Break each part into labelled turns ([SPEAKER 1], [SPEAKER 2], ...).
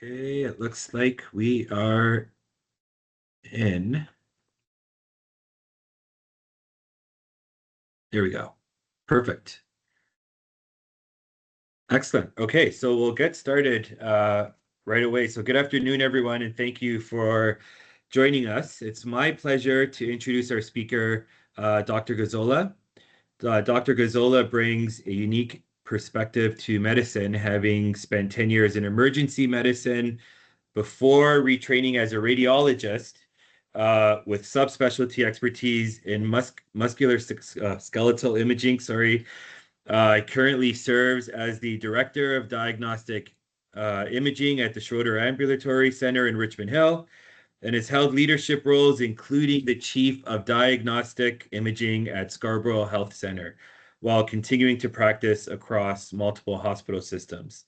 [SPEAKER 1] Okay, it looks like we are in. There we go. Perfect. Excellent. Okay, so we'll get started right away. So good afternoon, everyone, and thank you for joining us. It's my pleasure to introduce our speaker, Dr. Gazzola. Dr. Gazzola brings a unique perspective to medicine, having spent 10 years in emergency medicine before retraining as a radiologist with subspecialty expertise in muscular skeletal imaging. Currently serves as the director of diagnostic imaging at the Schroeder Ambulatory Center in Richmond Hill and has held leadership roles, including the chief of diagnostic imaging at Scarborough Health Center, while continuing to practice across multiple hospital systems.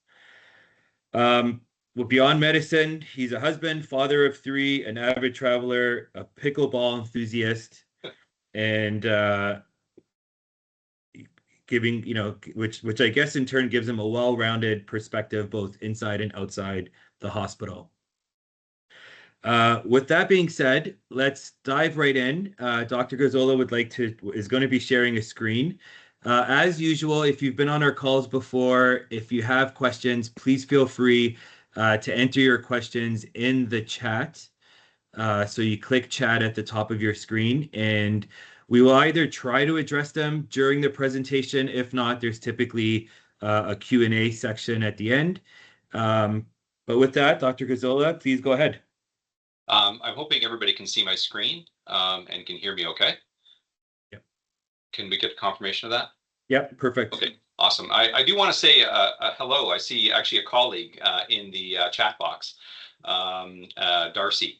[SPEAKER 1] Well, beyond medicine, he's a husband, father of three, an avid traveler, a pickleball enthusiast, and giving, which I guess in turn gives him a well-rounded perspective, both inside and outside the hospital. With that being said, let's dive right in. Dr. Gazzola is going to be sharing a screen. As usual, if you've been on our calls before, if you have questions, please feel free to enter your questions in the chat. So you click chat at the top of your screen, and we will either try to address them during the presentation. If not, there's typically a Q&A section at the end. But with that, Dr. Gazzola, please go ahead.
[SPEAKER 2] I'm hoping everybody can see my screen and can hear me okay.
[SPEAKER 1] Yep.
[SPEAKER 2] Can we get confirmation of that?
[SPEAKER 1] Yep, perfect.
[SPEAKER 2] Okay, awesome. I do want to say hello. I see actually a colleague in the chat box, Darcy,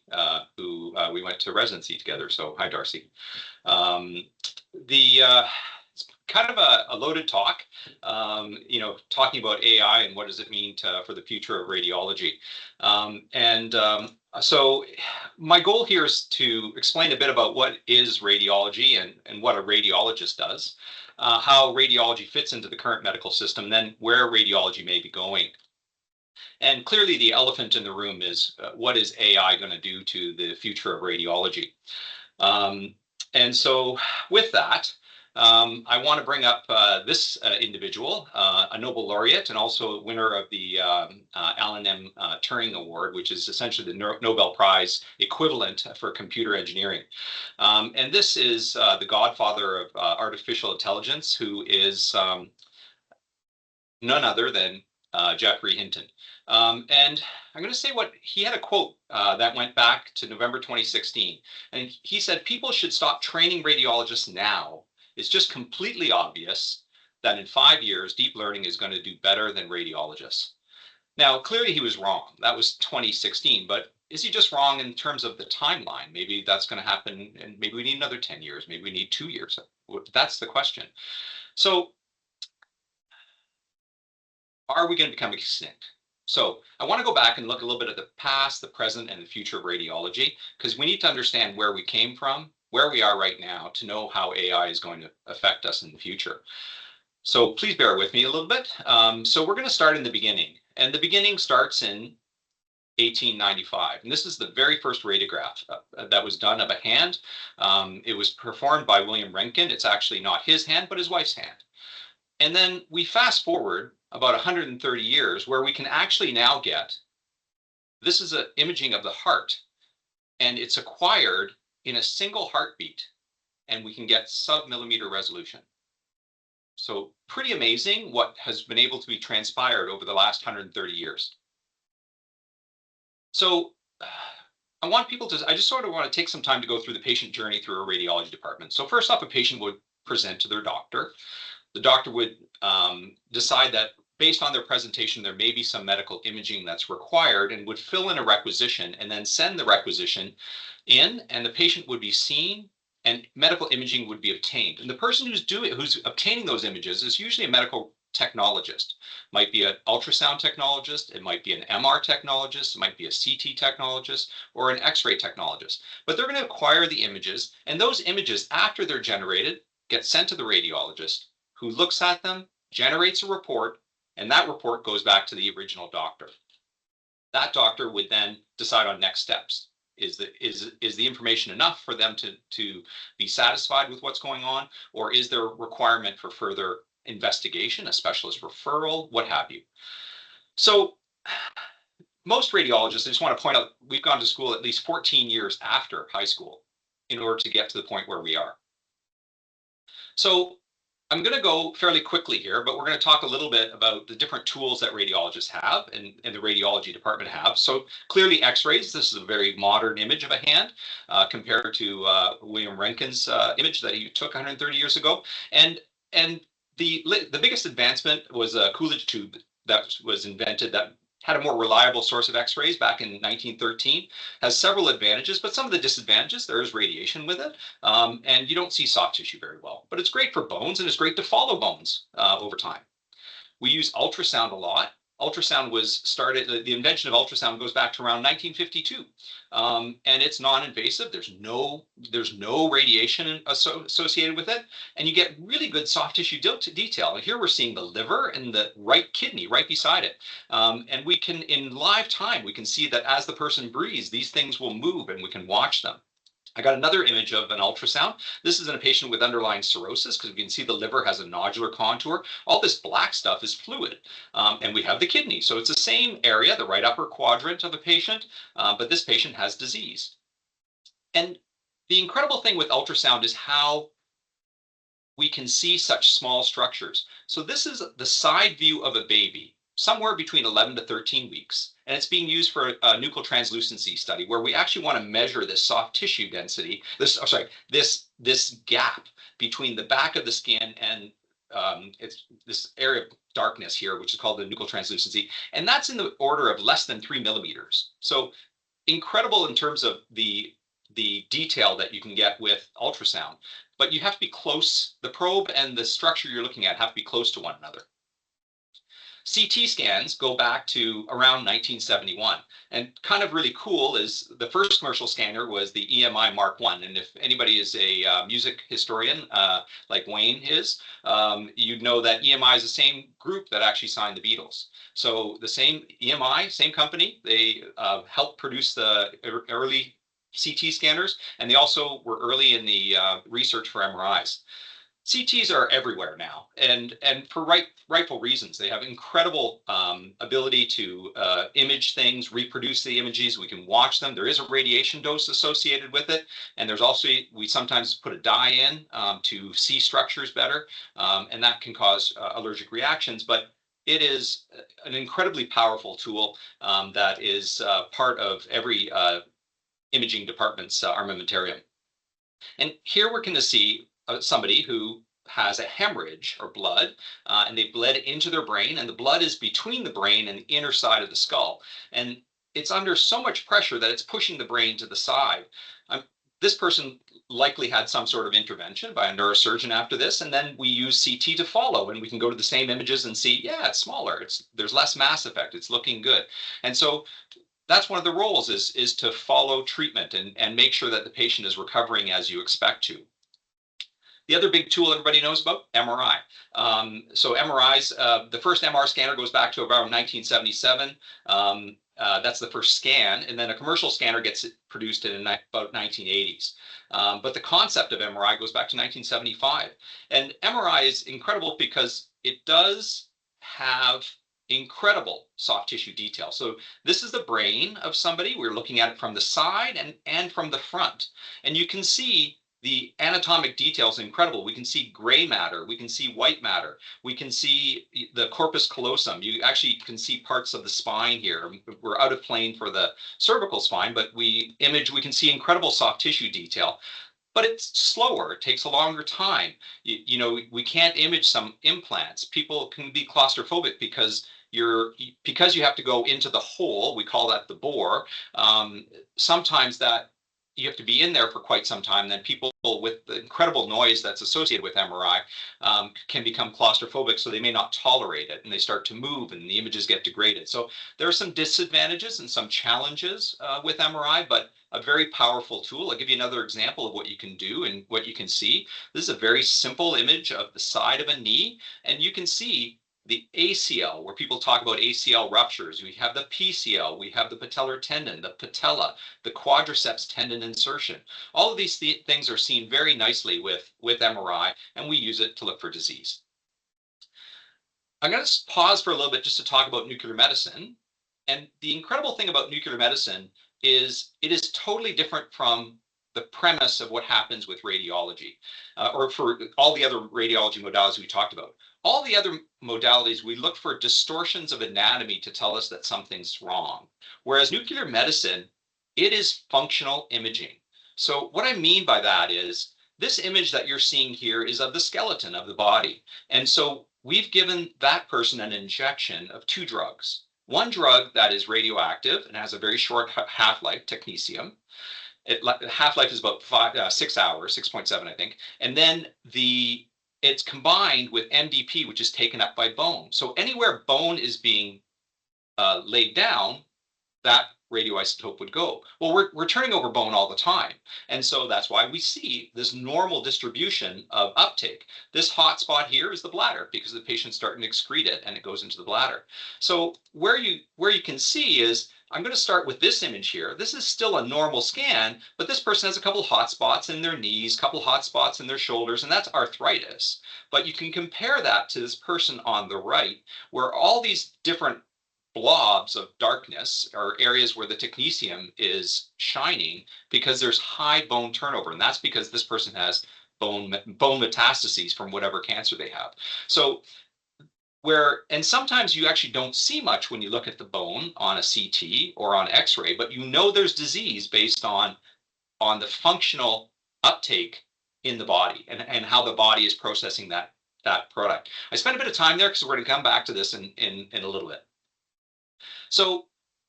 [SPEAKER 2] who we went to residency together. So hi, Darcy. It's kind of a loaded talk, talking about AI and what does it mean for the future of radiology. So my goal here is to explain a bit about what is radiology and what a radiologist does, how radiology fits into the current medical system, and then where radiology may be going. And clearly the elephant in the room is what is AI going to do to the future of radiology? And so with that, I want to bring up this individual, a Nobel laureate and also a winner of the Alan M. Turing Award, which is essentially the Nobel Prize equivalent for computer engineering. And this is the godfather of artificial intelligence, who is none other than Geoffrey Hinton. And I'm going to say what he had a quote that went back to November 2016. And he said, people should stop training radiologists now. It's just completely obvious that in 5 years, deep learning is going to do better than radiologists. Now, clearly he was wrong. That was 2016, but is he just wrong in terms of the timeline? Maybe that's going to happen and maybe we need another 10 years. Maybe we need 2 years. That's the question. So are we going to become extinct? So I want to go back and look a little bit at the past, the present, and the future of radiology, because we need to understand where we came from, where we are right now, to know how AI is going to affect us in the future. So please bear with me a little bit. So we're going to start in the beginning, and the beginning starts in 1895. And this is the very first radiograph that was done of a hand. It was performed by William Röntgen. It's actually not his hand, but his wife's hand. And then we fast forward about 130 years where we can actually now get, this is an imaging of the heart, and it's acquired in a single heartbeat, and we can get sub-millimeter resolution. So pretty amazing what has been able to be transpired over the last 130 years. So I just sort of want to take some time to go through the patient journey through a radiology department. So first off, a patient would present to their doctor. The doctor would decide that based on their presentation, there may be some medical imaging that's required and would fill in a requisition and then send the requisition in, and the patient would be seen and medical imaging would be obtained. And the person who's obtaining those images is usually a medical technologist. Might be an ultrasound technologist, it might be an MR technologist, it might be a CT technologist, or an X-ray technologist. But they're going to acquire the images, and those images, after they're generated, get sent to the radiologist, who looks at them, generates a report, and that report goes back to the original doctor. That doctor would then decide on next steps. Is the information enough for them to be satisfied with what's going on, or is there a requirement for further investigation, a specialist referral, what have you? So most radiologists, I just want to point out, we've gone to school at least 14 years after high school in order to get to the point where we are. So I'm going to go fairly quickly here, but we're going to talk a little bit about the different tools that radiologists have and the radiology department have. So clearly x-rays, this is a very modern image of a hand compared to William Röntgen's image that he took 130 years ago. And the biggest advancement was a Coolidge tube that was invented that had a more reliable source of x-rays back in 1913, has several advantages, but some of the disadvantages, there is radiation with it, and you don't see soft tissue very well. But it's great for bones, and it's great to follow bones over time. We use ultrasound a lot. Ultrasound was started, the invention of ultrasound goes back to around 1952, and it's non-invasive. There's no radiation associated with it, and you get really good soft tissue detail. And here we're seeing the liver and the right kidney right beside it, and we can, in live time, we can see that as the person breathes, these things will move, and we can watch them. I got another image of an ultrasound. This is in a patient with underlying cirrhosis, because you can see the liver has a nodular contour. All this black stuff is fluid, and we have the kidney. So it's the same area, the right upper quadrant of a patient, but this patient has disease. And the incredible thing with ultrasound is how we can see such small structures. So this is the side view of a baby, somewhere between 11 to 13 weeks. And it's being used for a nuchal translucency study where we actually want to measure this soft tissue density, this gap between the back of the skin and it's this area of darkness here, which is called the nuchal translucency. And that's in the order of less than 3 millimeters. So incredible in terms of the detail that you can get with ultrasound, but you have to be close. The probe and the structure you're looking at have to be close to one another. CT scans go back to around 1971, and kind of really cool is the first commercial scanner was the EMI Mark I. And if anybody is a music historian like Wayne is, you'd know that EMI is the same group that actually signed the Beatles. So the same EMI, same company, they helped produce the early CT scanners, and they also were early in the research for MRIs. CTs are everywhere now, and for rightful reasons. They have incredible ability to image things, reproduce the images. We can watch them. There is a radiation dose associated with it, and there's also, we sometimes put a dye in to see structures better, and that can cause allergic reactions. But it is an incredibly powerful tool that is part of every imaging department's armamentarium. And here we're going to see somebody who has a hemorrhage or blood, and they bled into their brain, and the blood is between the brain and the inner side of the skull. And it's under so much pressure that it's pushing the brain to the side. This person likely had some sort of intervention by a neurosurgeon after this, and then we use CT to follow, and we can go to the same images and see, yeah, it's smaller, there's less mass effect, it's looking good. And so that's one of the roles is to follow treatment and make sure that the patient is recovering as you expect to. The other big tool everybody knows about, MRI. So MRIs, the first MR scanner goes back to around 1977. That's the first scan, and then a commercial scanner gets produced in about 1980s. But the concept of MRI goes back to 1975. And MRI is incredible because it does have incredible soft tissue detail. So this is the brain of somebody. We're looking at it from the side and from the front. And you can see the anatomic details are incredible. We can see gray matter. We can see white matter. We can see the corpus callosum. You actually can see parts of the spine here. We're out of plane for the cervical spine, but we can see incredible soft tissue detail. But it's slower. It takes a longer time. You know, we can't image some implants. People can be claustrophobic because you have to go into the hole. We call that the bore. Sometimes that you have to be in there for quite some time. Then people with the incredible noise that's associated with MRI can become claustrophobic, so they may not tolerate it, and they start to move, and the images get degraded. So there are some disadvantages and some challenges with MRI, but a very powerful tool. I'll give you another example of what you can do and what you can see. This is a very simple image of the side of a knee, and you can see the ACL, where people talk about ACL ruptures. We have the PCL, we have the patellar tendon, the patella, the quadriceps tendon insertion. All of these things are seen very nicely with MRI, and we use it to look for disease. I'm going to pause for a little bit just to talk about nuclear medicine. And the incredible thing about nuclear medicine is it is totally different from the premise of what happens with radiology, or for all the other radiology modalities we talked about. All the other modalities, we look for distortions of anatomy to tell us that something's wrong. Whereas nuclear medicine, it is functional imaging. So what I mean by that is this image that you're seeing here is of the skeleton of the body. And so we've given that person an injection of 2 drugs. One drug that is radioactive and has a very short half-life, technetium. Half-life is about 6 hours, 6.7, I think. And then it's combined with MDP, which is taken up by bone. So anywhere bone is being laid down, that radioisotope would go. Well, we're turning over bone all the time. And so that's why we see this normal distribution of uptake. This hot spot here is the bladder because the patient's starting to excrete it and it goes into the bladder. So where you can see is, I'm going to start with this image here. This is still a normal scan, but this person has a couple hot spots in their knees, a couple hot spots in their shoulders, and that's arthritis. But you can compare that to this person on the right, where all these different blobs of darkness are areas where the technetium is shining because there's high bone turnover. And that's because this person has bone metastases from whatever cancer they have. So and sometimes you actually don't see much when you look at the bone on a CT or on X-ray, but you know there's disease based on the functional uptake in the body and how the body is processing that product. I spent a bit of time there because we're going to come back to this in a little bit. So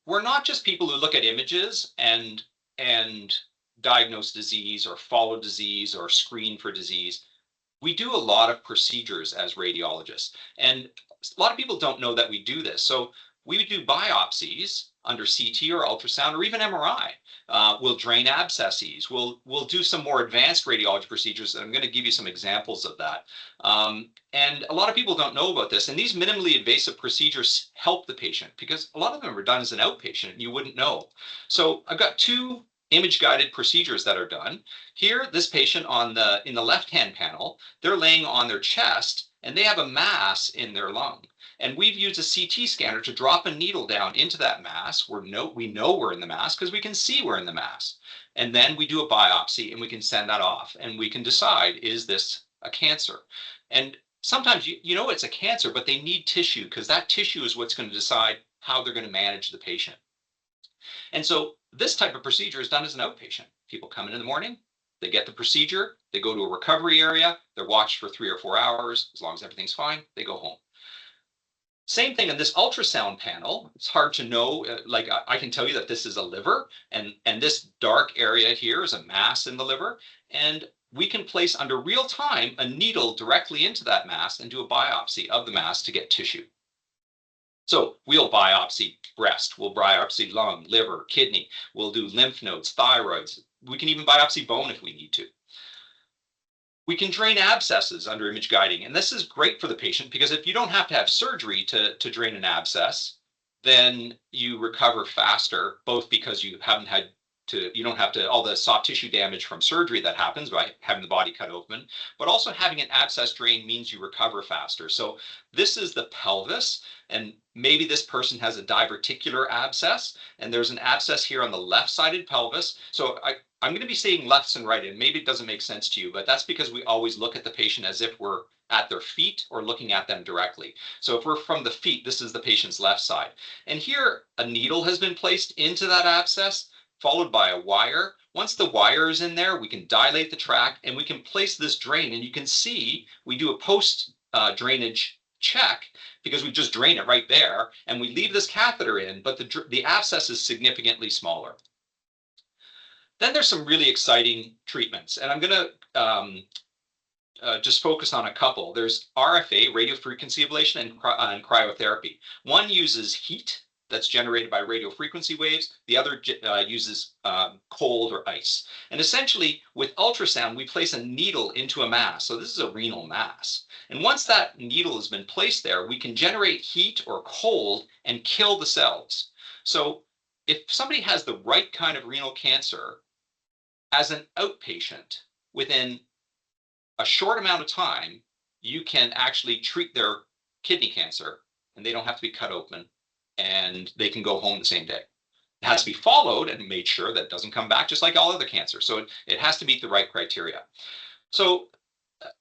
[SPEAKER 2] we're not just people who look at images and diagnose disease or follow disease or screen for disease. We do a lot of procedures as radiologists, and a lot of people don't know that we do this. So we do biopsies under CT or ultrasound or even MRI. We'll drain abscesses. We'll do some more advanced radiology procedures, and I'm going to give you some examples of that. And a lot of people don't know about this, and these minimally invasive procedures help the patient because a lot of them are done as an outpatient and you wouldn't know. So I've got 2 image-guided procedures that are done. Here, this patient in the left-hand panel, they're laying on their chest and they have a mass in their lung. And we've used a CT scanner to drop a needle down into that mass. We know we're in the mass because we can see we're in the mass. And then we do a biopsy and we can send that off and we can decide, is this a cancer? And sometimes you know it's a cancer, but they need tissue because that tissue is what's going to decide how they're going to manage the patient. And so this type of procedure is done as an outpatient. People come in the morning, they get the procedure, they go to a recovery area, they're watched for 3 or 4 hours. As long as everything's fine, they go home. Same thing in this ultrasound panel. It's hard to know, like I can tell you that this is a liver, and this dark area here is a mass in the liver, and we can place under real time a needle directly into that mass and do a biopsy of the mass to get tissue. So we'll biopsy breast, we'll biopsy lung, liver, kidney, we'll do lymph nodes, thyroids. We can even biopsy bone if we need to. We can drain abscesses under image guiding, and this is great for the patient because if you don't have to have surgery to drain an abscess, then you recover faster, both because you don't have all the soft tissue damage from surgery that happens by having the body cut open, but also having an abscess drain means you recover faster. So this is the pelvis, and maybe this person has a diverticular abscess, and there's an abscess here on the left-sided pelvis. So I'm going to be saying lefts and right, and maybe it doesn't make sense to you, but that's because we always look at the patient as if we're at their feet or looking at them directly. So if we're from the feet, this is the patient's left side. And here, a needle has been placed into that abscess, followed by a wire. Once the wire is in there, we can dilate the tract and we can place this drain. And you can see we do a post drainage check because we just drain it right there and we leave this catheter in, but the abscess is significantly smaller. Then there's some really exciting treatments, and I'm going to just focus on a couple. There's RFA, radiofrequency ablation, and cryotherapy. One uses heat that's generated by radio frequency waves. The other uses cold or ice. And essentially, with ultrasound, we place a needle into a mass. So this is a renal mass. And once that needle has been placed there, we can generate heat or cold and kill the cells. So if somebody has the right kind of renal cancer, as an outpatient, within a short amount of time, you can actually treat their kidney cancer and they don't have to be cut open and they can go home the same day. It has to be followed and made sure that it doesn't come back, just like all other cancers. So it has to meet the right criteria. So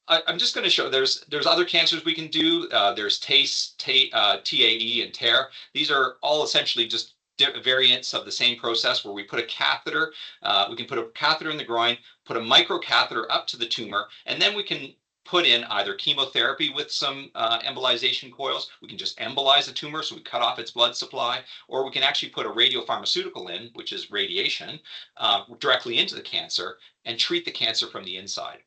[SPEAKER 2] I'm just going to show there's other cancers we can do. There's TACE, TAE, and TARE. These are all essentially just variants of the same process where we put a catheter. We can put a catheter in the groin, put a microcatheter up to the tumor, and then we can put in either chemotherapy with some embolization coils. We can just embolize the tumor, so we cut off its blood supply, or we can actually put a radiopharmaceutical in, which is radiation, directly into the cancer and treat the cancer from the inside.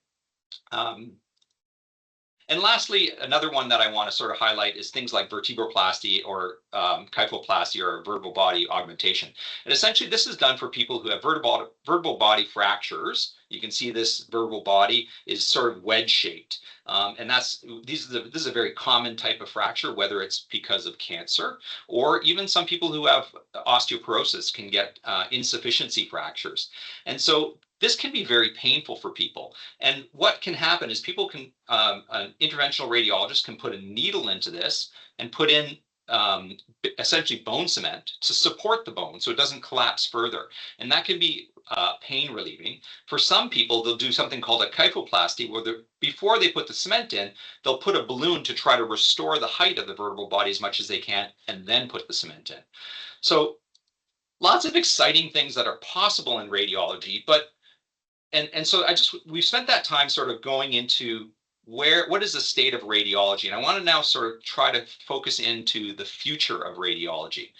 [SPEAKER 2] And lastly, another one that I want to sort of highlight is things like vertebroplasty or kyphoplasty or vertebral body augmentation. And essentially, this is done for people who have vertebral body fractures. You can see this vertebral body is sort of wedge shaped. And this is a very common type of fracture, whether it's because of cancer or even some people who have osteoporosis can get insufficiency fractures. And so this can be very painful for people. And what can happen is people can, an interventional radiologist can put a needle into this and put in essentially bone cement to support the bone so it doesn't collapse further. And that can be pain relieving. For some people, they'll do something called a kyphoplasty, where before they put the cement in, they'll put a balloon to try to restore the height of the vertebral body as much as they can, and then put the cement in. So lots of exciting things that are possible in radiology, but and so we've spent that time sort of going into what is the state of radiology? And I want to now sort of try to focus into the future of radiology.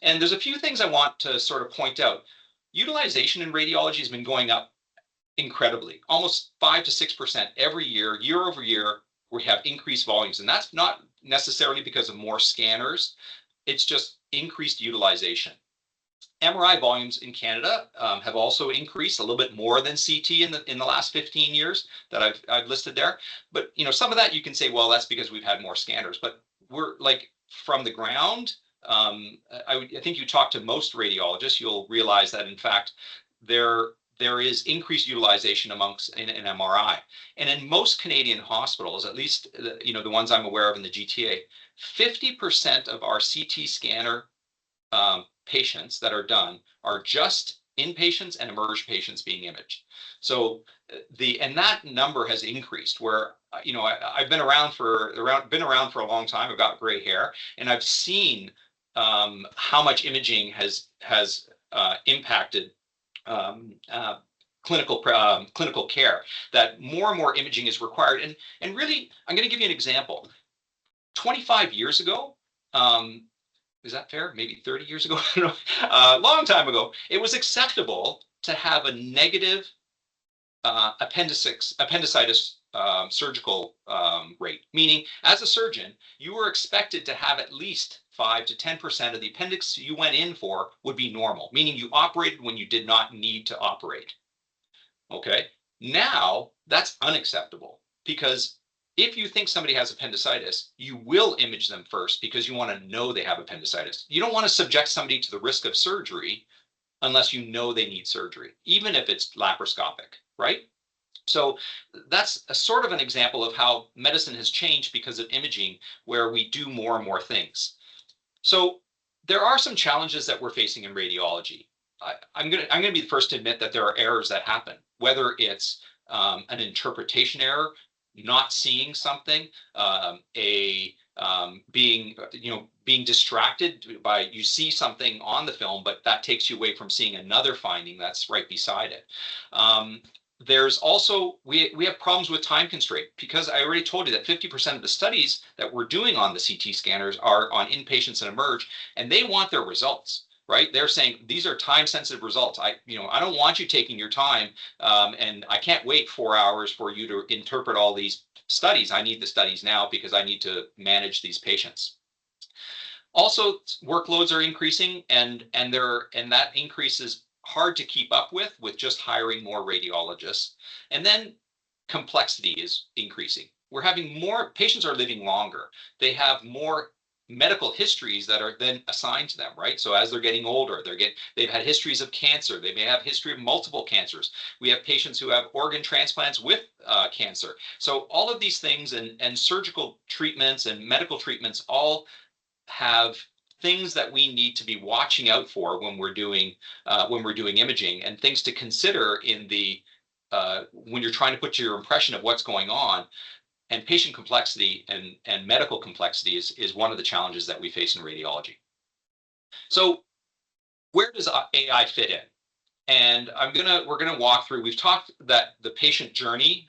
[SPEAKER 2] And there's a few things I want to sort of point out. Utilization in radiology has been going up incredibly, almost 5 to 6% every year, year over year. We have increased volumes, and that's not necessarily because of more scanners. It's just increased utilization. MRI volumes in Canada have also increased a little bit more than CT in the last 15 years that I've listed there. But some of that you can say, well, that's because we've had more scanners. But we're like from the ground. I think you talk to most radiologists, you'll realize that in fact there is increased utilization amongst in MRI. And in most Canadian hospitals, at least the ones I'm aware of in the GTA, 50% of our CT scanner patients that are done are just inpatients and emerged patients being imaged. So and that number has increased where I've been around for a long time. I've got gray hair, and I've seen how much imaging has impacted clinical care, that more and more imaging is required. And really, I'm going to give you an example. 25 years ago, is that fair? Maybe 30 years ago, I don't know, a long time ago, it was acceptable to have a negative appendicitis surgical rate, meaning as a surgeon, you were expected to have at least 5 to 10% of the appendix you went in for would be normal, meaning you operated when you did not need to operate. Okay, now that's unacceptable, because if you think somebody has appendicitis, you will image them first because you want to know they have appendicitis. You don't want to subject somebody to the risk of surgery unless you know they need surgery, even if it's laparoscopic, right? So that's a sort of an example of how medicine has changed because of imaging, where we do more and more things. So there are some challenges that we're facing in radiology. I'm gonna be the first to admit that there are errors that happen, whether it's an interpretation error, not seeing something, being distracted by, you see something on the film, but that takes you away from seeing another finding that's right beside it. There's also, we have problems with time constraint, because I already told you that 50% of the studies that we're doing on the CT scanners are on inpatients and emerge, and they want their results. Right? They're saying these are time-sensitive results. I don't want you taking your time, and I can't wait 4 hours for you to interpret all these studies. I need the studies now because I need to manage these patients. Also, workloads are increasing, and that increase is hard to keep up with just hiring more radiologists. And then complexity is increasing. We're having more patients are living longer. They have more medical histories that are then assigned to them, right? So as they're getting older, they've had histories of cancer. They may have history of multiple cancers. We have patients who have organ transplants with cancer. So all of these things and surgical treatments and medical treatments all have things that we need to be watching out for when we're doing imaging, and things to consider in the when you're trying to put your impression of what's going on. And patient complexity and medical complexity is one of the challenges that we face in radiology. So where does AI fit in? And we're gonna walk through. We've talked that the patient journey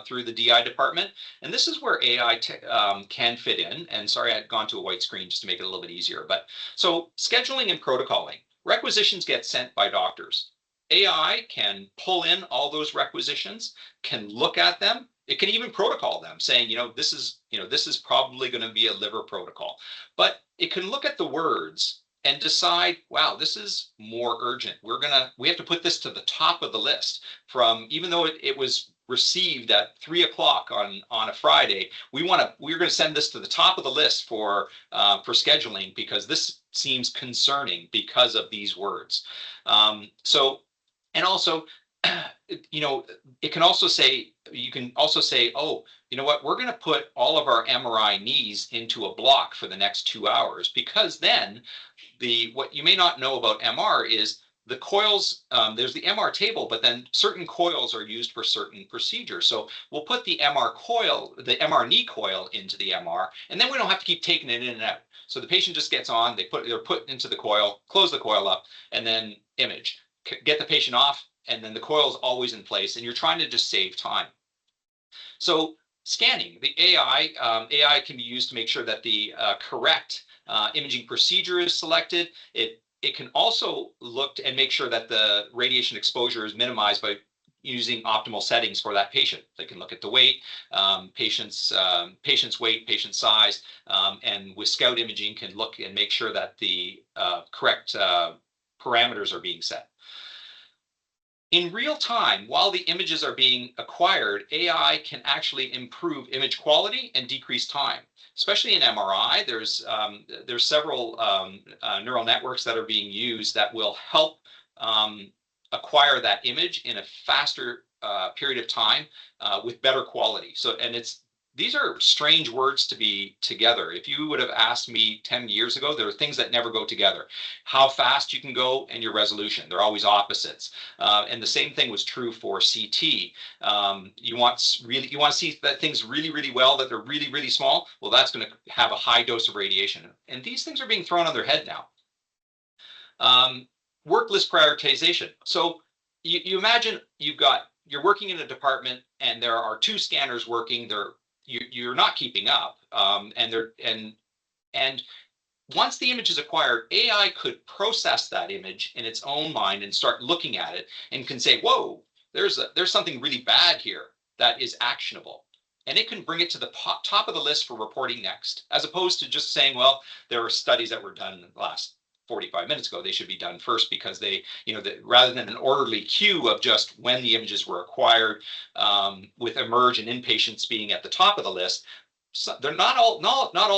[SPEAKER 2] through the DI department, and this is where AI can fit in. And sorry, I'd gone to a white screen just to make it a little bit easier. But so scheduling and protocoling, requisitions get sent by doctors. AI can pull in all those requisitions, can look at them. It can even protocol them, saying, this is probably going to be a liver protocol. But it can look at the words and decide, wow, this is more urgent. We have to put this to the top of the list. From, even though it was received at 3 o'clock on a Friday, we're going to send this to the top of the list for scheduling, because this seems concerning because of these words. And also, it can also say, you can also say, oh, you know what, we're going to put all of our MRI knees into a block for the next 2 hours, because then what you may not know about MR is the coils. There's the MR table, but then certain coils are used for certain procedures. So we'll put the MR knee coil into the MR, and then we don't have to keep taking it in and out. So the patient just gets on, they're put into the coil, close the coil up, and then image. Get the patient off, and then the coil is always in place, and you're trying to just save time. So scanning, the AI can be used to make sure that the correct imaging procedure is selected. It can also look and make sure that the radiation exposure is minimized by using optimal settings for that patient. They can look at the weight, patient's weight, patient size, and with scout imaging can look and make sure that the correct parameters are being set. In real time, while the images are being acquired, AI can actually improve image quality and decrease time. Especially in MRI, there's several neural networks that are being used that will help acquire that image in a faster period of time with better quality. So, and these are strange words to be together. If you would have asked me 10 years ago, there are things that never go together. How fast you can go and your resolution, they're always opposites. And the same thing was true for CT. You want to see that things really, really well, that they're really, really small. Well, that's going to have a high dose of radiation. And these things are being thrown on their head now. Work list prioritization. So you imagine you're working in a department and there are 2 scanners working. You're not keeping up, and once the image is acquired, AI could process that image in its own mind and start looking at it, and can say, whoa, there's something really bad here that is actionable, and it can bring it to the top of the list for reporting next, as opposed to just saying, well, there were studies that were done in the last 45 minutes ago, they should be done first, because they, rather than an orderly queue of just when the images were acquired, with emerge and inpatients being at the top of the list. So they're not all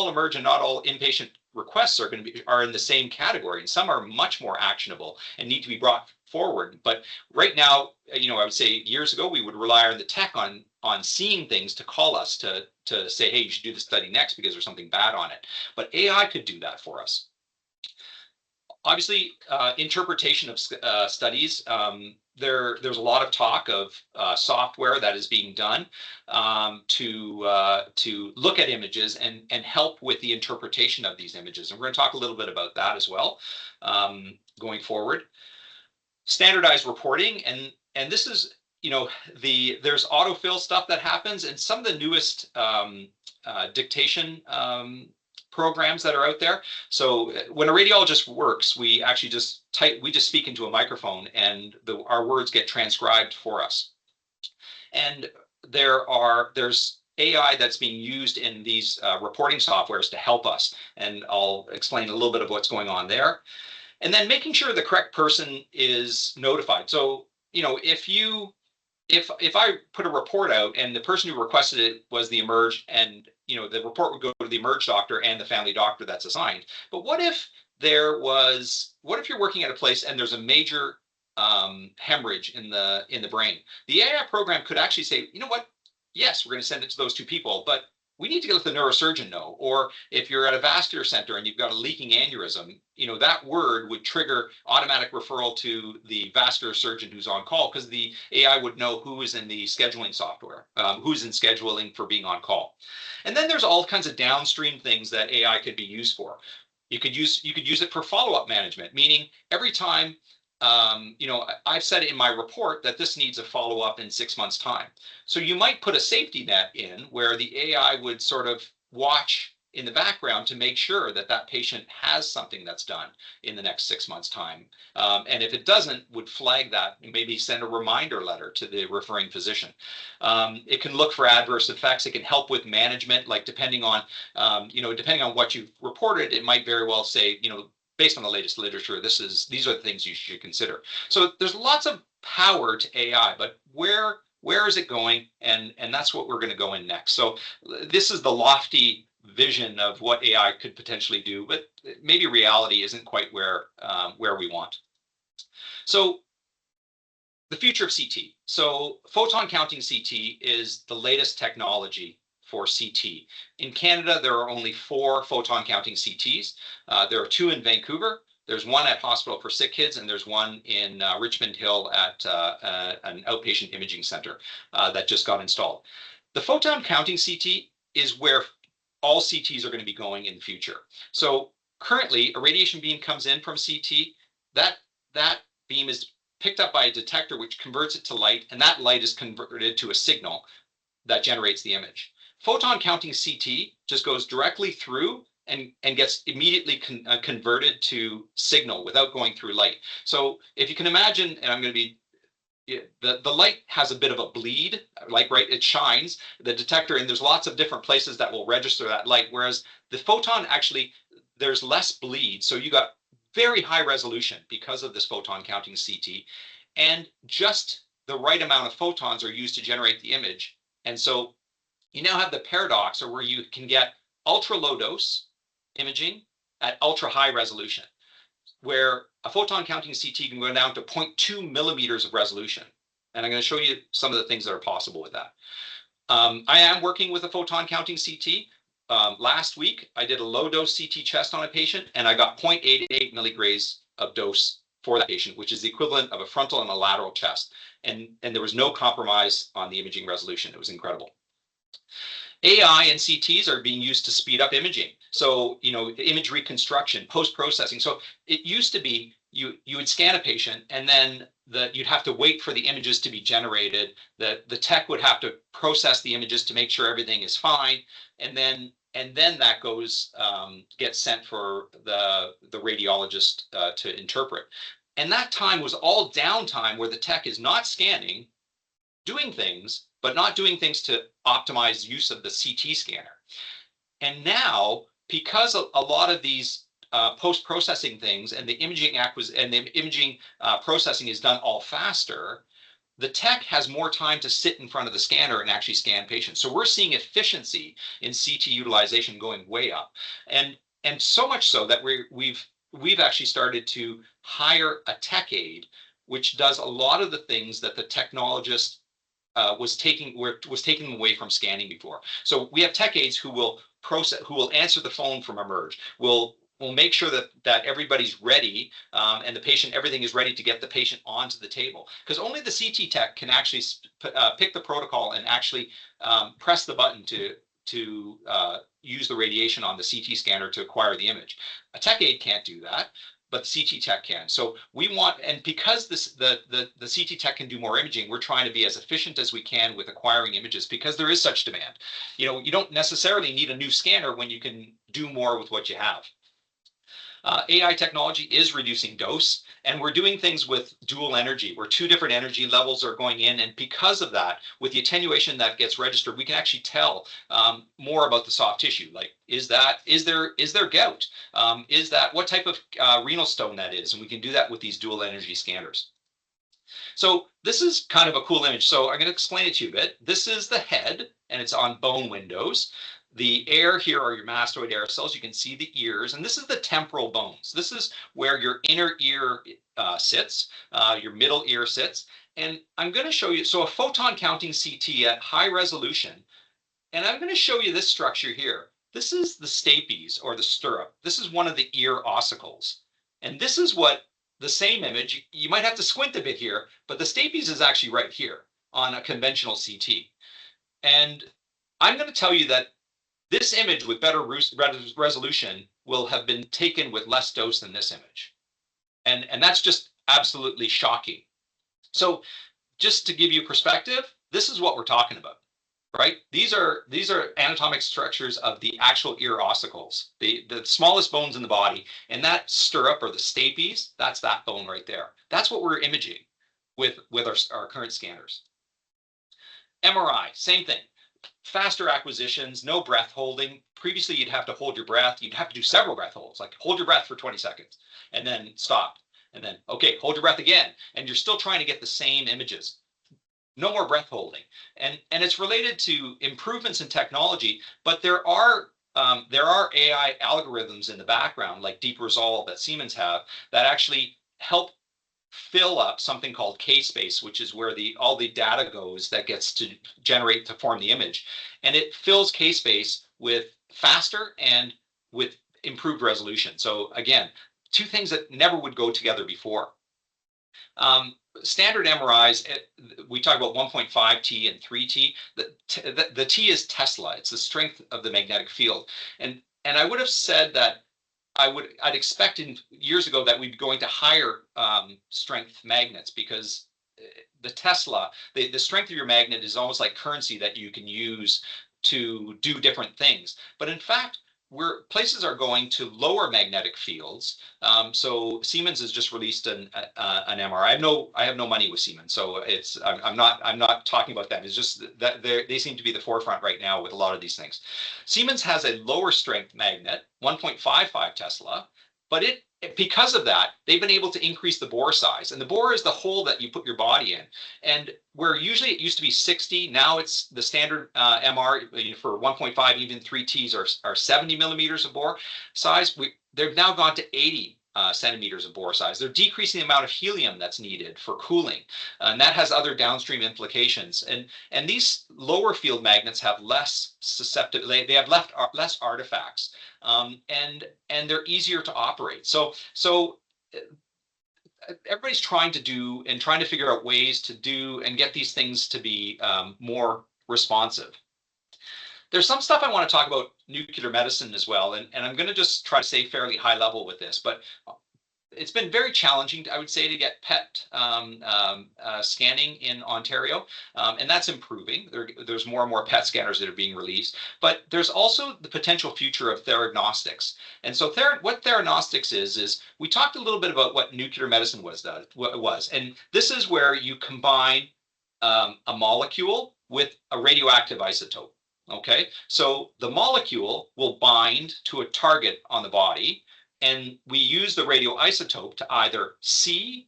[SPEAKER 2] emerge and not all inpatient requests are in the same category, and some are much more actionable and need to be brought forward. But right now, I would say years ago we would rely on the tech on seeing things to call us to say, hey, you should do the study next because there's something bad on it. But AI could do that for us. Obviously, interpretation of studies. There's a lot of talk of software that is being done to look at images and help with the interpretation of these images. And we're going to talk a little bit about that as well going forward. Standardized reporting, and this is, there's autofill stuff that happens, and some of the newest dictation programs that are out there. So when a radiologist works, we actually just speak into a microphone, and our words get transcribed for us. And there's AI that's being used in these reporting softwares to help us. And I'll explain a little bit of what's going on there. And then making sure the correct person is notified. So, if I put a report out and the person who requested it was the emerge, and the report would go to the emerge doctor and the family doctor that's assigned. But what if you're working at a place and there's a major hemorrhage in the brain? The AI program could actually say, you know what? Yes, we're going to send it to those two people, but we need to let the neurosurgeon know. Or if you're at a vascular center and you've got a leaking aneurysm, that word would trigger automatic referral to the vascular surgeon who's on call, because the AI would know who is in the scheduling software, who's in scheduling for being on call. And then there's all kinds of downstream things that AI could be used for. You could use it for follow-up management, meaning every time I've said in my report that this needs a follow-up in 6 months' time. So you might put a safety net in where the AI would sort of watch in the background to make sure that that patient has something that's done in the next 6 months' time. And if it doesn't, would flag that and maybe send a reminder letter to the referring physician. It can look for adverse effects. It can help with management, like depending on what you've reported, it might very well say, based on the latest literature, these are the things you should consider. So there's lots of power to AI, but where is it going? And that's what we're going to go in next. So this is the lofty vision of what AI could potentially do, but maybe reality isn't quite where we want. So the future of CT. So photon counting CT is the latest technology for CT. In Canada, there are only 4 photon counting CTs. There are 2 in Vancouver. There's one at Hospital for Sick Kids, and there's one in Richmond Hill at an outpatient imaging center that just got installed. The photon counting CT is where all CTs are going to be going in the future. So currently, a radiation beam comes in from CT. That beam is picked up by a detector, which converts it to light, and that light is converted to a signal that generates the image. Photon counting CT just goes directly through and gets immediately converted to signal without going through light. So if you can imagine, and I'm going to be, the light has a bit of a bleed, like, right, it shines, the detector, and there's lots of different places that will register that light, whereas the photon actually, there's less bleed. So you got very high resolution because of this photon counting CT, and just the right amount of photons are used to generate the image. And so you now have the paradox, or where you can get ultra low dose imaging at ultra high resolution, where a photon counting CT can go down to 0.2 millimeters of resolution. And I'm going to show you some of the things that are possible with that. I am working with a photon counting CT. Last week, I did a low dose CT chest on a patient, and I got 0.88 milligrays of dose for that patient, which is the equivalent of a frontal and a lateral chest. And there was no compromise on the imaging resolution. It was incredible. AI and CTs are being used to speed up imaging. So, image reconstruction, post-processing. So it used to be you would scan a patient, and then you'd have to wait for the images to be generated. The tech would have to process the images to make sure everything is fine, and then that gets sent for the radiologist to interpret. And that time was all downtime where the tech is not scanning, doing things, but not doing things to optimize use of the CT scanner. And now, because a lot of these post-processing things and the imaging processing is done all faster, the tech has more time to sit in front of the scanner and actually scan patients. So we're seeing efficiency in CT utilization going way up, and so much so that we've actually started to hire a tech aide, which does a lot of the things that the technologist was taking them away from scanning before. So we have tech aides who will answer the phone from Emerge. We'll make sure that everybody's ready, and everything is ready to get the patient onto the table. Because only the CT tech can actually pick the protocol and actually press the button to use the radiation on the CT scanner to acquire the image. A tech aide can't do that, but the CT tech can. So we want, and because the CT tech can do more imaging, we're trying to be as efficient as we can with acquiring images, because there is such demand. You don't necessarily need a new scanner when you can do more with what you have. AI technology is reducing dose, and we're doing things with dual energy, where two different energy levels are going in. And because of that, with the attenuation that gets registered, we can actually tell more about the soft tissue. Like, is there gout? Is that what type of renal stone that is? And we can do that with these dual energy scanners. So this is kind of a cool image. So I'm going to explain it to you a bit. This is the head, and it's on bone windows. The air here are your mastoid air cells. You can see the ears, and this is the temporal bones. This is where your inner ear sits, your middle ear sits. And I'm going to show you, so a photon counting CT at high resolution, and I'm going to show you this structure here. This is the stapes, or the stirrup. This is one of the ear ossicles. And this is what the same image, you might have to squint a bit here, but the stapes is actually right here on a conventional CT. And I'm going to tell you that this image with better resolution will have been taken with less dose than this image. And that's just absolutely shocking. So just to give you perspective, this is what we're talking about, right? These are anatomic structures of the actual ear ossicles, the smallest bones in the body. And that stirrup, or the stapes, that's that bone right there. That's what we're imaging with our current scanners. MRI, same thing. Faster acquisitions, no breath holding. Previously, you'd have to hold your breath. You'd have to do several breath holds, like hold your breath for 20 seconds and then stop. And then, okay, hold your breath again. And you're still trying to get the same images. No more breath holding. And it's related to improvements in technology, but there are AI algorithms in the background, like Deep Resolve that Siemens have, that actually help fill up something called K-space, which is where all the data goes that gets to generate to form the image. And it fills K-space with faster and with improved resolution. So again, two things that never would go together before. Standard MRIs, we talk about 1.5 T and 3 T. The T is Tesla. It's the strength of the magnetic field. And I would have said that I'd expect in years ago that we'd be going to higher strength magnets, because the Tesla, the strength of your magnet is almost like currency that you can use to do different things. But in fact, places are going to lower magnetic fields. So Siemens has just released an MRI. I have no money with Siemens, so I'm not talking about that. It's just that they seem to be the forefront right now with a lot of these things. Siemens has a lower strength magnet, 1.55 Tesla, but because of that, they've been able to increase the bore size. And the bore is the hole that you put your body in. And where usually it used to be 60, now it's the standard MR for 1.5, even 3Ts are 70 millimeters of bore size. They've now gone to 80 centimeters of bore size. They're decreasing the amount of helium that's needed for cooling. And that has other downstream implications. And these lower field magnets have less susceptible, they have less artifacts. And they're easier to operate. So everybody's trying to figure out ways to do and get these things to be more responsive. There's some stuff I want to talk about nuclear medicine as well, and I'm going to just try to stay fairly high level with this, but it's been very challenging, I would say, to get PET scanning in Ontario, and that's improving. There's more and more PET scanners that are being released, but there's also the potential future of theragnostics. And so what theragnostics is we talked a little bit about what nuclear medicine was, and this is where you combine a molecule with a radioactive isotope. Okay, so the molecule will bind to a target on the body, and we use the radioisotope to either see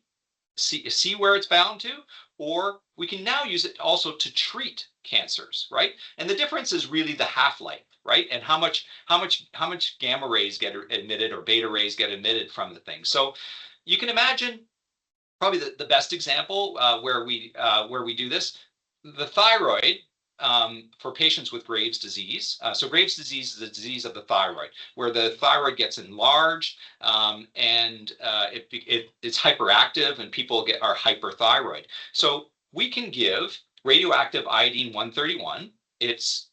[SPEAKER 2] where it's bound to, or we can now use it also to treat cancers, right? And the difference is really the half-life, right? And how much gamma rays get emitted or beta rays get emitted from the thing. So you can imagine probably the best example where we do this, the thyroid. For patients with Graves' disease. So Graves' disease is a disease of the thyroid, where the thyroid gets enlarged and it's hyperactive, and people are hyperthyroid. So we can give radioactive iodine-131. It's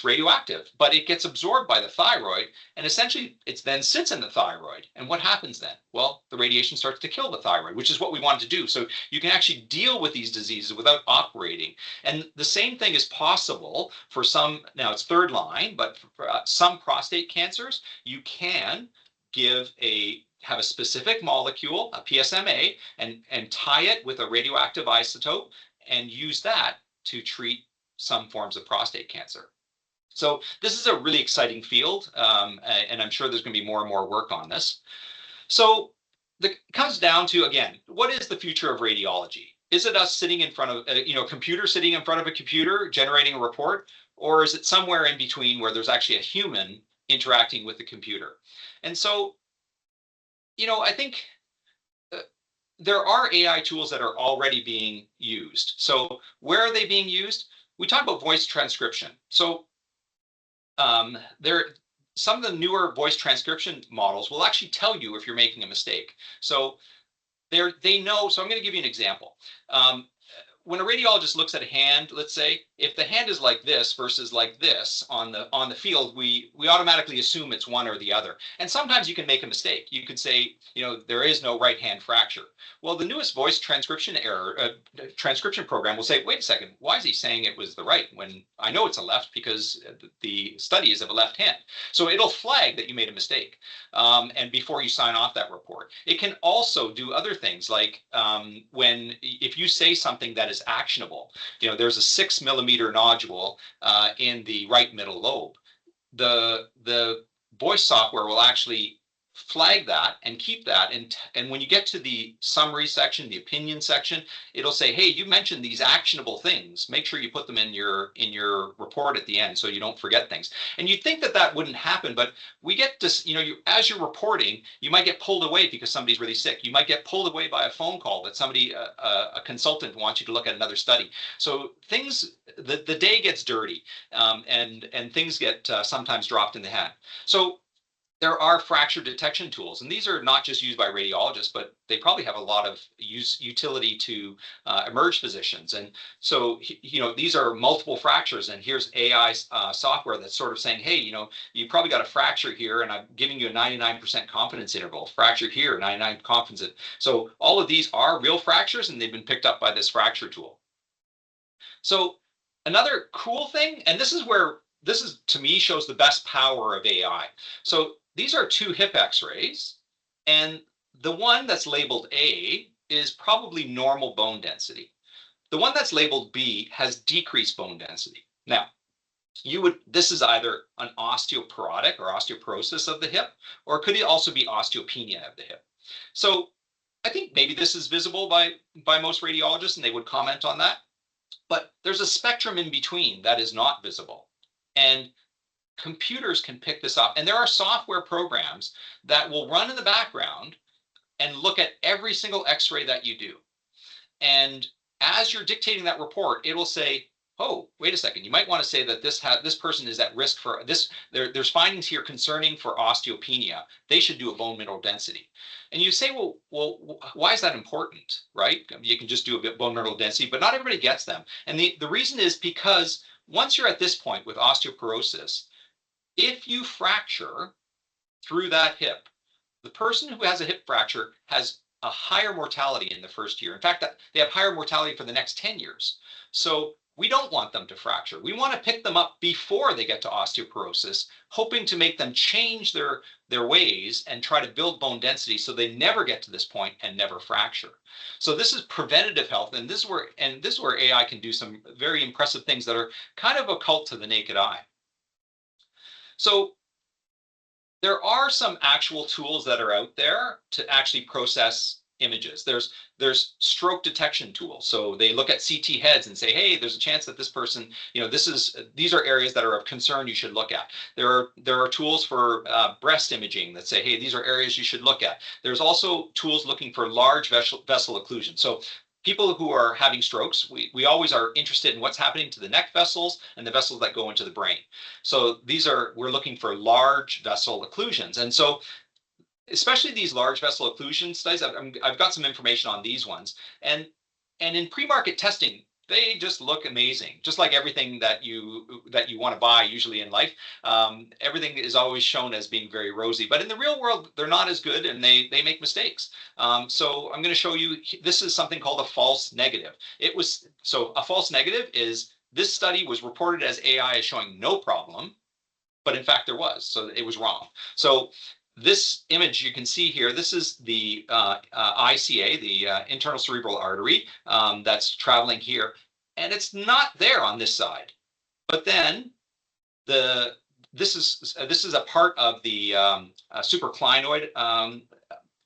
[SPEAKER 2] radioactive, but it gets absorbed by the thyroid, and essentially it then sits in the thyroid. And what happens then? Well, the radiation starts to kill the thyroid, which is what we want to do. So you can actually deal with these diseases without operating. And the same thing is possible for some, now it's third line, but for some prostate cancers, you can have a specific molecule, a PSMA, and tie it with a radioactive isotope and use that to treat some forms of prostate cancer. So this is a really exciting field, and I'm sure there's going to be more and more work on this. So it comes down to, again, what is the future of radiology? Is it us sitting in front of a computer sitting in front of a computer generating a report, or is it somewhere in between where there's actually a human interacting with the computer? And so, I think there are AI tools that are already being used. So where are they being used? We talk about voice transcription. So some of the newer voice transcription models will actually tell you if you're making a mistake. So they know. So I'm going to give you an example. When a radiologist looks at a hand, let's say, if the hand is like this versus like this on the field, we automatically assume it's one or the other. And sometimes you can make a mistake. You could say, there is no right hand fracture. Well, the newest voice transcription transcription program will say, wait a second, why is he saying it was the right when I know it's a left because the study is of a left hand? So it'll flag that you made a mistake, and before you sign off that report. It can also do other things like if you say something that is actionable, there's a 6 millimeter nodule in the right middle lobe. The voice software will actually flag that and keep that, and when you get to the summary section, the opinion section, it'll say, hey, you mentioned these actionable things, make sure you put them in your report at the end so you don't forget things. And you'd think that wouldn't happen, but we get this, as you're reporting, you might get pulled away because somebody's really sick. You might get pulled away by a phone call that somebody, a consultant wants you to look at another study. So the day gets dirty, and things get sometimes dropped in the hat. So there are fracture detection tools, and these are not just used by radiologists, but they probably have a lot of utility to emerge physicians. And so, these are multiple fractures, and here's AI software that's sort of saying, hey, you probably got a fracture here, and I'm giving you a 99% confidence interval. Fracture here, 99% confidence. So all of these are real fractures, and they've been picked up by this fracture tool. So another cool thing, and this is to me shows the best power of AI. So these are 2 hip x-rays, and the one that's labeled A is probably normal bone density. The one that's labeled B has decreased bone density. Now, this is either an osteoporotic or osteoporosis of the hip, or it could also be osteopenia of the hip. So I think maybe this is visible by most radiologists, and they would comment on that. But there's a spectrum in between that is not visible. And computers can pick this up. And there are software programs that will run in the background and look at every single x-ray that you do. And as you're dictating that report, it will say, oh, wait a second, you might want to say that this person is at risk for this. There's findings here concerning for osteopenia. They should do a bone mineral density. And you say, well, why is that important, right? You can just do a bit bone mineral density, but not everybody gets them. And the reason is because once you're at this point with osteoporosis, if you fracture through that hip, the person who has a hip fracture has a higher mortality in the first year. In fact, they have higher mortality for the next 10 years. So we don't want them to fracture. We want to pick them up before they get to osteoporosis, hoping to make them change their ways and try to build bone density so they never get to this point and never fracture. So this is preventative health, and this is where AI can do some very impressive things that are kind of occult to the naked eye. So there are some actual tools that are out there to actually process images. There's stroke detection tools. So they look at CT heads and say, hey, there's a chance that this person, these are areas that are of concern you should look at. There are tools for breast imaging that say, hey, these are areas you should look at. There's also tools looking for large vessel occlusion. So people who are having strokes, we always are interested in what's happening to the neck vessels and the vessels that go into the brain. So we're looking for large vessel occlusions. And so especially these large vessel occlusion studies, I've got some information on these ones. And in pre-market testing, they just look amazing, just like everything that you want to buy usually in life. Everything is always shown as being very rosy, but in the real world, they're not as good, and they make mistakes. So I'm going to show you, this is something called a false negative. So a false negative is this study was reported as AI as showing no problem, but in fact there was, so it was wrong. So this image you can see here, this is the ICA, the internal cerebral artery, that's traveling here, and it's not there on this side. But then this is a part of the supraclinoid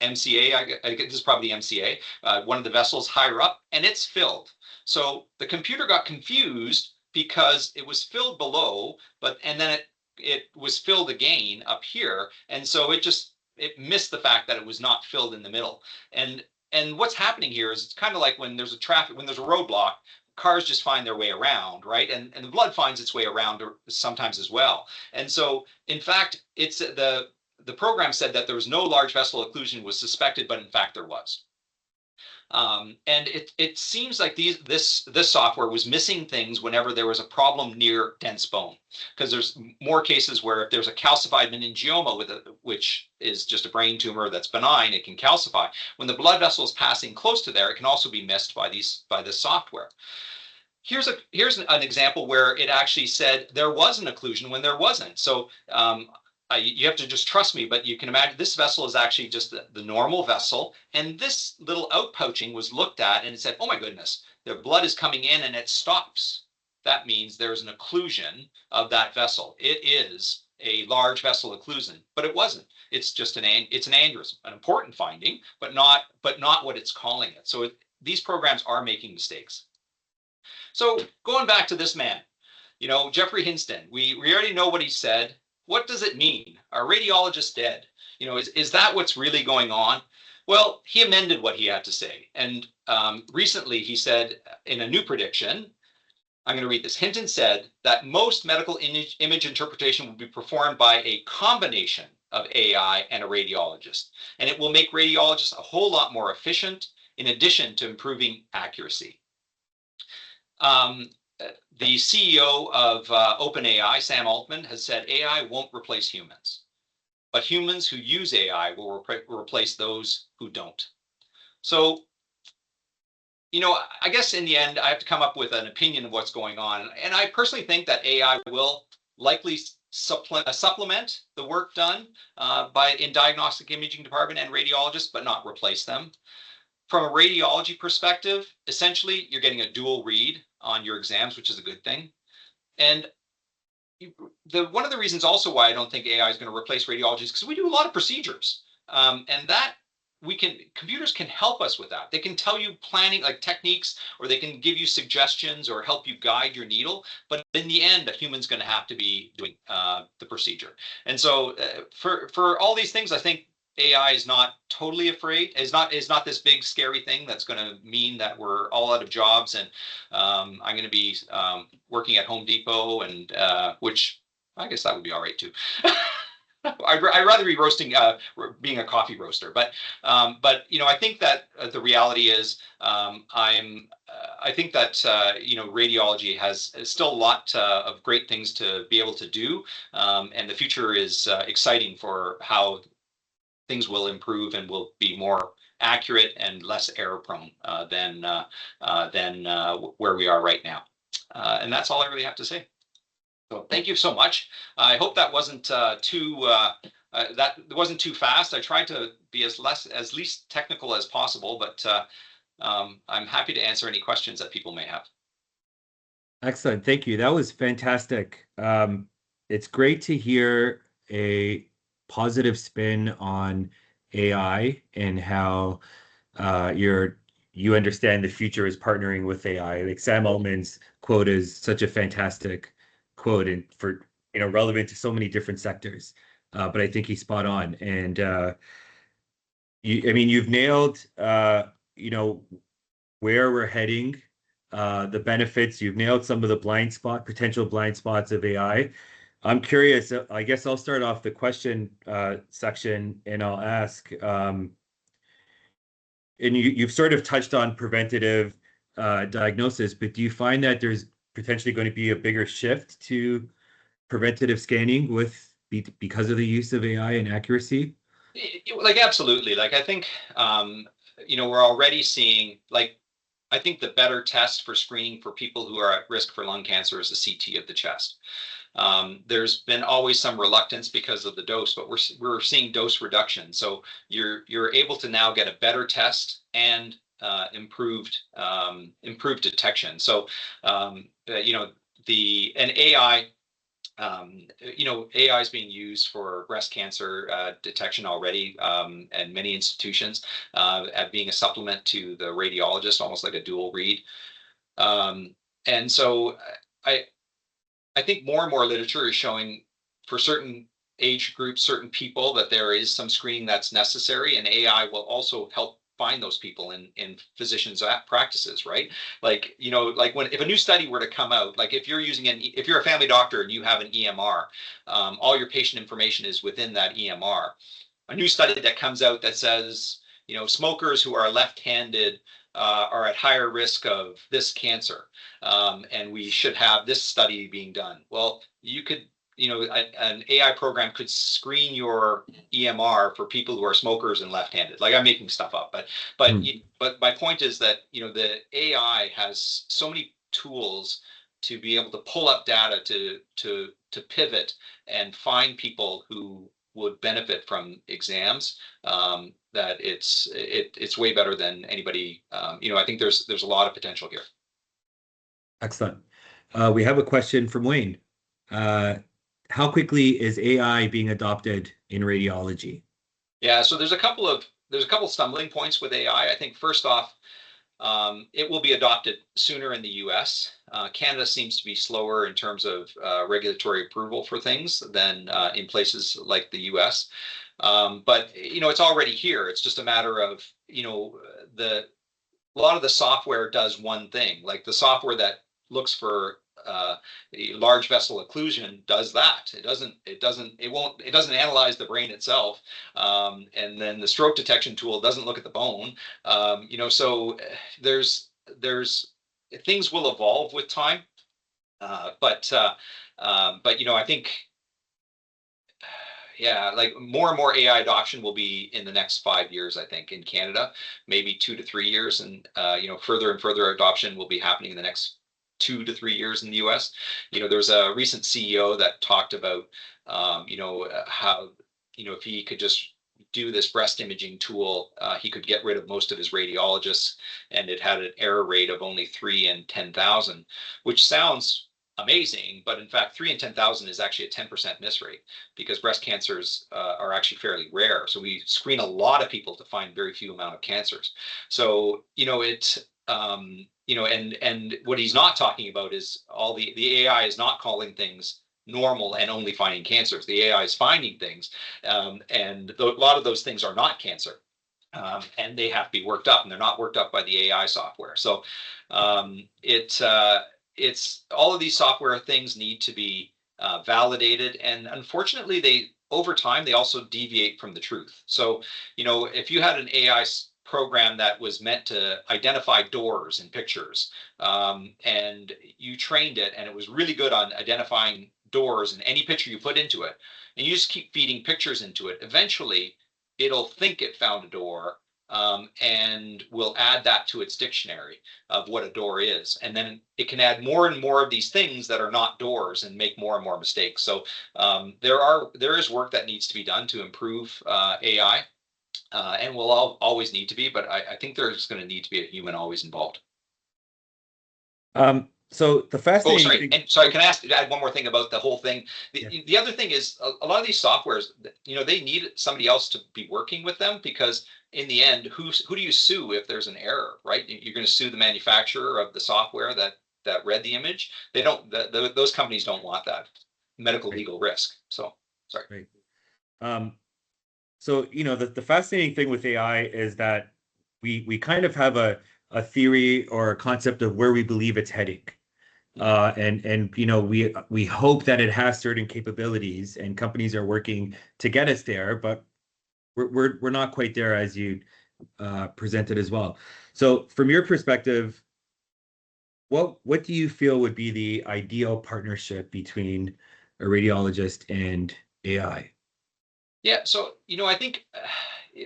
[SPEAKER 2] MCA. I guess this is probably the MCA, one of the vessels higher up, and it's filled. So the computer got confused because it was filled below, and then it was filled again up here, and so it missed the fact that it was not filled in the middle. And what's happening here is it's kind of like when there's a roadblock, cars just find their way around, right? And the blood finds its way around sometimes as well. And so, in fact, it's the program said that there was no large vessel occlusion was suspected, but in fact there was. And it seems like this software was missing things whenever there was a problem near dense bone, because there's more cases where if there's a calcified meningioma which is just a brain tumor that's benign, it can calcify. When the blood vessel is passing close to there, it can also be missed by this software. Here's an example where it actually said there was an occlusion when there wasn't. So you have to just trust me, but you can imagine this vessel is actually just the normal vessel. And this little outpouching was looked at and it said, oh my goodness, the blood is coming in and it stops. That means there's an occlusion of that vessel. It is a large vessel occlusion, but it wasn't. It's just an aneurysm, an important finding, but not what it's calling it. So these programs are making mistakes. So going back to this man, Jeffrey Hinston, we already know what he said. What does it mean? Are radiologists dead? Is that what's really going on? Well, he amended what he had to say. And recently he said in a new prediction, I'm going to read this. Hinton said that most medical image interpretation will be performed by a combination of AI and a radiologist. And it will make radiologists a whole lot more efficient in addition to improving accuracy. The CEO of OpenAI, Sam Altman, has said AI won't replace humans, but humans who use AI will replace those who don't. So, I guess in the end, I have to come up with an opinion of what's going on. And I personally think that AI will likely supplement the work done in diagnostic imaging department and radiologists, but not replace them. From a radiology perspective, essentially, you're getting a dual read on your exams, which is a good thing. And one of the reasons also why I don't think AI is going to replace radiology is because we do a lot of procedures, and that computers can help us with that. They can tell you planning like techniques, or they can give you suggestions or help you guide your needle. But in the end, a human's going to have to be doing the procedure. And so for all these things, I think AI is not totally afraid. Is not this big scary thing that's going to mean that we're all out of jobs, and I'm going to be working at Home Depot, and which I guess that would be all right too. I'd rather be being a coffee roaster, but I think that the reality is I think that radiology has still a lot of great things to be able to do, and the future is exciting for how things will improve and will be more accurate and less error prone than where we are right now. And that's all I really have to say. So thank you so much. I hope that wasn't too fast. I tried to be as least technical as possible, but I'm happy to answer any questions that people may have.
[SPEAKER 1] Excellent. Thank you. That was fantastic. It's great to hear a positive spin on AI and how you understand the future is partnering with AI. Like Sam Altman's quote is such a fantastic quote, and for relevant to so many different sectors. But I think he's spot on. And you've nailed where we're heading, the benefits. You've nailed some of the potential blind spots of AI. I'm curious. I guess I'll start off the question section, and I'll ask. And you've sort of touched on preventative diagnosis, but do you find that there's potentially going to be a bigger shift to preventative scanning because of the use of AI and accuracy?
[SPEAKER 2] Like absolutely. Like I think we're already seeing, like, I think the better test for screening for people who are at risk for lung cancer is the CT of the chest. There's been always some reluctance because of the dose, but we're seeing dose reduction. So you're able to now get a better test and improved detection. So and AI. AI is being used for breast cancer detection already, and many institutions at being a supplement to the radiologist, almost like a dual read. And so I I think more and more literature is showing for certain age groups, certain people, that there is some screening that's necessary, and AI will also help find those people in physicians practices, right? Like, like if a new study were to come out, like if you're a family doctor and you have an EMR, all your patient information is within that EMR. A new study that comes out that says, smokers who are left-handed are at higher risk of this cancer, and we should have this study being done. Well, you could, an AI program could screen your EMR for people who are smokers and left-handed. Like, I'm making stuff up, but my point is that the AI has so many tools to be able to pull up data to pivot and find people who would benefit from exams, that it's way better than anybody. I think there's a lot of potential here.
[SPEAKER 1] Excellent. We have a question from Wayne. How quickly is AI being adopted in radiology?
[SPEAKER 2] Yeah, so there's a couple stumbling points with AI. I think first off, it will be adopted sooner in the US. Canada seems to be slower in terms of regulatory approval for things than in places like the US. But it's already here. It's just a matter of a lot of the software does one thing. Like the software that looks for large vessel occlusion does that. It doesn't analyze the brain itself. And then the stroke detection tool doesn't look at the bone. So there's things will evolve with time. But I think, yeah, like more and more AI adoption will be in the next 5 years, I think, in Canada, maybe 2 to 3 years. And, further and further adoption will be happening in the next 2 to 3 years in the US. There's a recent CEO that talked about, how, if he could just do this breast imaging tool, he could get rid of most of his radiologists, and it had an error rate of only 3 in 10,000, which sounds amazing, but in fact 3 in 10,000 is actually a 10% miss rate, because breast cancers are actually fairly rare. So we screen a lot of people to find very few amount of cancers. So and what he's not talking about is all the AI is not calling things normal and only finding cancers. The AI is finding things, and a lot of those things are not cancer. And they have to be worked up, and they're not worked up by the AI software. So it's all of these software things need to be validated, and unfortunately over time they also deviate from the truth. So if you had an AI program that was meant to identify doors in pictures, and you trained it and it was really good on identifying doors in any picture you put into it, and you just keep feeding pictures into it, eventually it'll think it found a door, and will add that to its dictionary of what a door is. And then it can add more and more of these things that are not doors and make more and more mistakes. So there is work that needs to be done to improve AI, and will always need to be, but I think there's going to need to be a human always involved.
[SPEAKER 1] So the fascinating
[SPEAKER 2] sorry, can I add one more thing about the whole thing? The other thing is a lot of these softwares, they need somebody else to be working with them, because in the end, who do you sue if there's an error, right? You're going to sue the manufacturer of the software that read the image. They don't. Those companies don't want that medical legal risk. So sorry.
[SPEAKER 1] Right. So the fascinating thing with AI is that we kind of have a theory or a concept of where we believe it's heading. And we hope that it has certain capabilities, and companies are working to get us there, but we're not quite there, as you presented as well. So from your perspective, what do you feel would be the ideal partnership between a radiologist and AI?
[SPEAKER 2] Yeah, so I think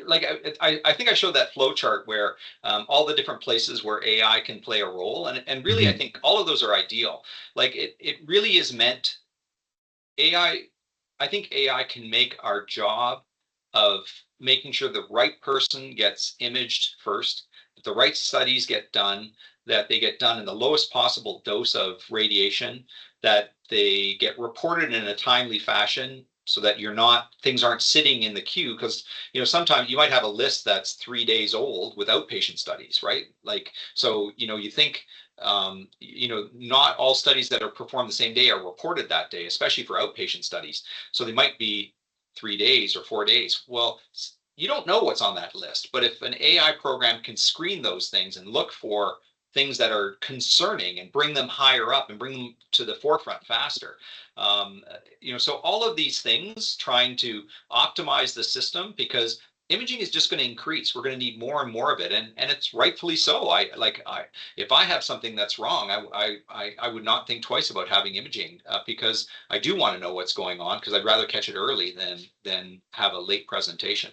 [SPEAKER 2] like I think I showed that flow chart where all the different places where AI can play a role, and really I
[SPEAKER 1] Mhm.
[SPEAKER 2] think all of those are ideal. Like it really is meant I think AI can make our job of making sure the right person gets imaged first, that the right studies get done, that they get done in the lowest possible dose of radiation, that they get reported in a timely fashion so that things aren't sitting in the queue. Because, sometimes you might have a list that's 3 days old with outpatient studies, right? Like, so, you think not all studies that are performed the same day are reported that day, especially for outpatient studies. So they might be 3 days or 4 days. Well, you don't know what's on that list. But if an AI program can screen those things and look for things that are concerning and bring them higher up and bring them to the forefront faster. So all of these things trying to optimize the system, because imaging is just going to increase. We're going to need more and more of it, and it's rightfully so. If I have something that's wrong, I would not think twice about having imaging, because I do want to know what's going on, because I'd rather catch it early than have a late presentation.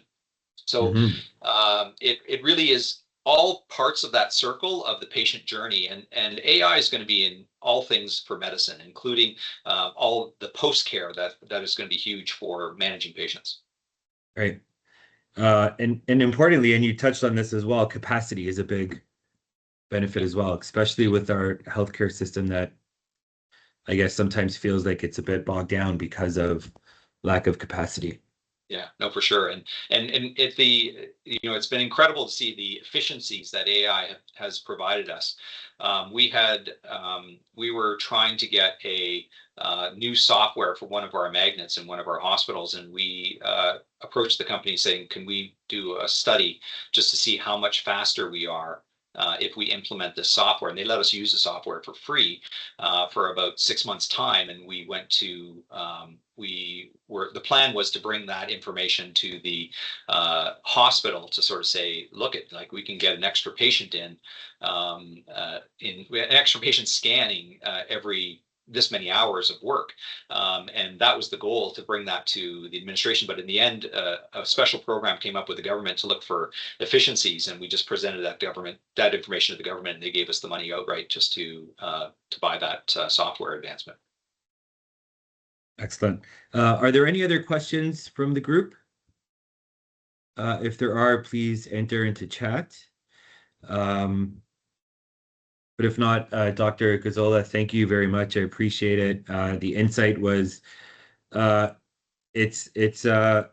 [SPEAKER 2] So
[SPEAKER 1] Mhm.
[SPEAKER 2] it really is all parts of that circle of the patient journey, and AI is going to be in all things for medicine, including all the post care that is going to be huge for managing patients.
[SPEAKER 1] Right. And importantly, and you touched on this as well, capacity is a big benefit
[SPEAKER 2] Yeah.
[SPEAKER 1] as well, especially with our healthcare system that I guess sometimes feels like it's a bit bogged down because of lack of capacity.
[SPEAKER 2] Yeah, no, for sure. And it's been incredible to see the efficiencies that AI has provided us. We were trying to get a new software for one of our magnets in one of our hospitals, and we approached the company saying, "Can we do a study just to see how much faster we are?" If we implement this software, and they let us use the software for free for about 6 months' time, and we went to the plan was to bring that information to the hospital to sort of say, look at, like, we can get an extra patient in an extra patient scanning every this many hours of work. And that was the goal, to bring that to the administration. But in the end, a special program came up with the government to look for efficiencies, and we just presented that information to the government, and they gave us the money outright just to buy that software advancement.
[SPEAKER 1] Excellent. Are there any other questions from the group? If there are, please enter into chat. Um, but if not, Dr. Gazzola, thank you very much. I appreciate it. The insight was uh, it's it's uh,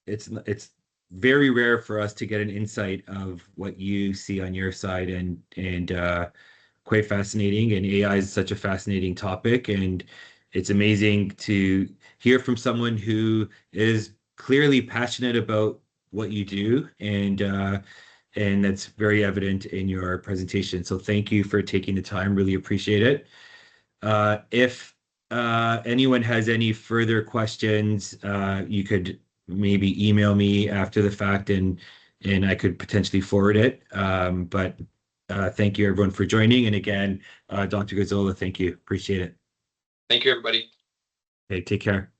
[SPEAKER 1] it's very rare for us to get an insight of what you see on your side, and quite fascinating. And AI is such a fascinating topic, and it's amazing to hear from someone who is clearly passionate about what you do, and that's very evident in your presentation. So thank you for taking the time. Really appreciate it. If anyone has any further questions, you could maybe email me after the fact, and I could potentially forward it. But thank you everyone for joining. And again, Dr. Gazzola, thank you. Appreciate it.
[SPEAKER 2] Thank you, everybody.
[SPEAKER 1] Okay, take care.